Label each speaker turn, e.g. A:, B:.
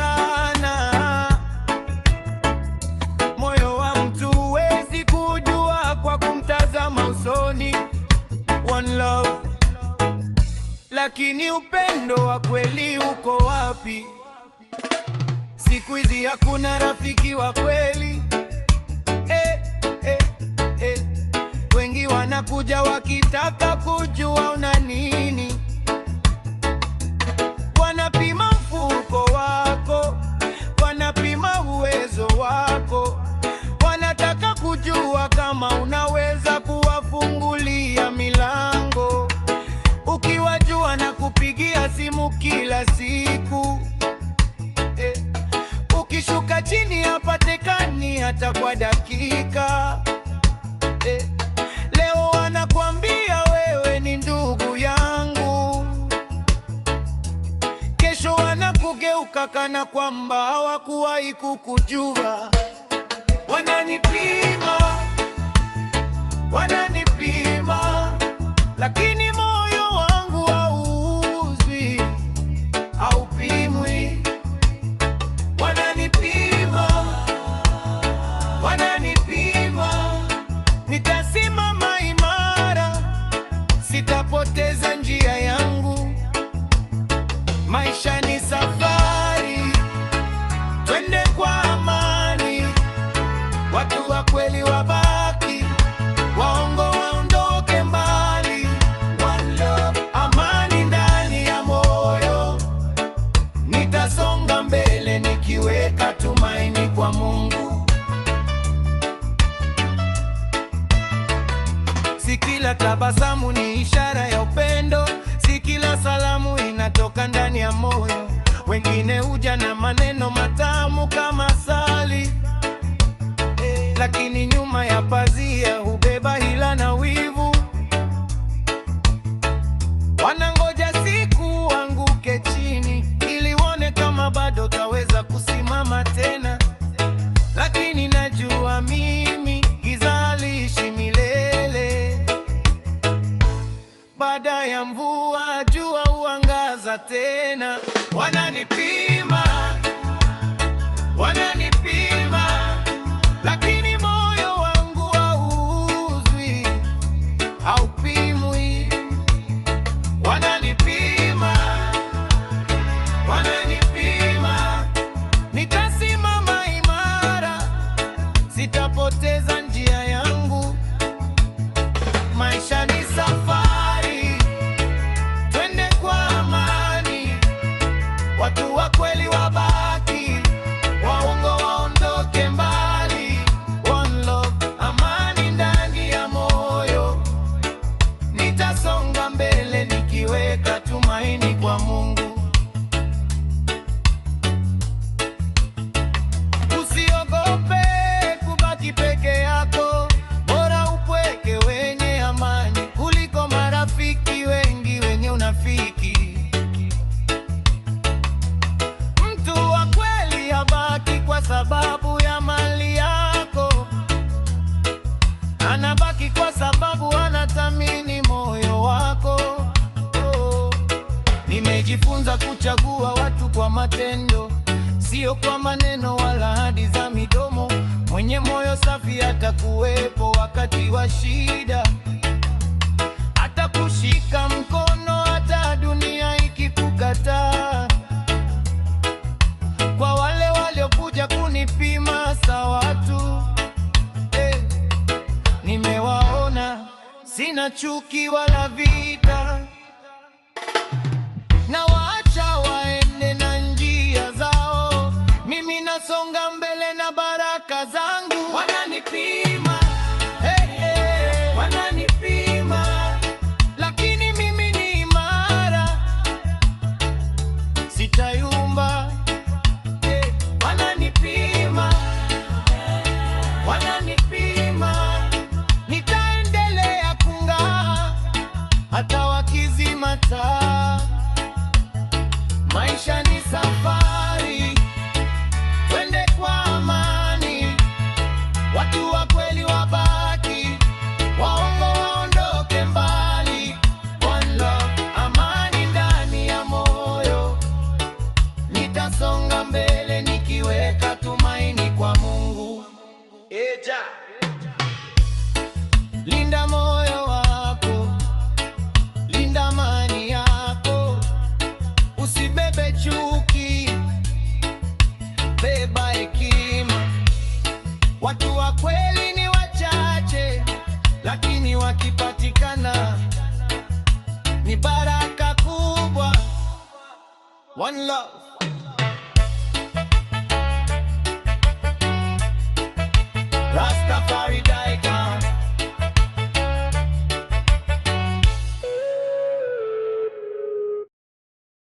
A: sana. Moyo wa mtu huwezi kujua kwa kumtazama usoni. One love, lakini upendo wa kweli uko wapi? Siku hizi hakuna rafiki wa kweli. Wengi wanakuja wakitaka kujua una nini. Wanapima mfuko wako, wanapima uwezo wako, wanataka kujua kama unaweza kuwafungulia milango. Ukiwajua na kupigia simu kila siku, ukishuka chini hapatikani hata kwa dakika. Leo wanakuambia wewe ni ndugu yangu, kesho wanakugeuka kana kwamba hawakuwahi kukujua. Wananipima, wananipima, lakini moyo wangu hauuzwi, haupimwi. Wananipima, wananipima, nitasimama imara, sitapoteza njia yangu. Maisha ni safari, twende kwa amani. Watu wa kweli wabaki, waongo waondoke mbali. One love, amani ndani ya moyo. Nitasonga mbele nikiweka tumaini kwa Mungu. Si kila tabasamu ni ishara ya upendo, si kila salamu inatoka ndani ya moyo. Wengine huja na maneno matamu kama asali, lakini nyuma ya pazia hubeba hila na wivu. Wanangoja siku anguke chini ili uone kama bado taweza kusimama tena, lakini najua mimi giza haliishi milele. Baada ya mvua jua huangaza tena. Wananipima, wananipima, lakini moyo wangu hauuzwi, haupimwi. Wananipima, wananipima, nitasimama imara, sitapoteza njia yangu. Maisha ni safari, twende kwa amani. Watu wa kweli wabaki, waongo waondoke mbali. One love, amani ndani ya moyo. Nitasonga mbele nikiweka tumaini kwa Mungu. Usiogope kubaki peke yako, bora upweke wenye amani kuliko marafiki wengi wenye unafiki. Mtu wa kweli habaki kwa sababu ya mali yako, anabaki kwa sababu anathamini moyo wako. Nimejifunza kuchagua watu kwa matendo, sio kwa maneno wala ahadi za midomo. Mwenye moyo safi atakuwepo wakati wa shida, atakushika mkono hata dunia ikikukataa. Kwa wale waliokuja kunipima sawa tu, nimewaona, sina chuki wala vita. Na waacha waende na njia zao, mimi nasonga mbele na baraka zangu. Wananipima, wananipima, lakini mimi ni imara, sitayumba. Wananipima, wananipima, nitaendelea kung'aa hata wakizima taa. Maisha ni safari, twende kwa amani. Watu wa kweli One love.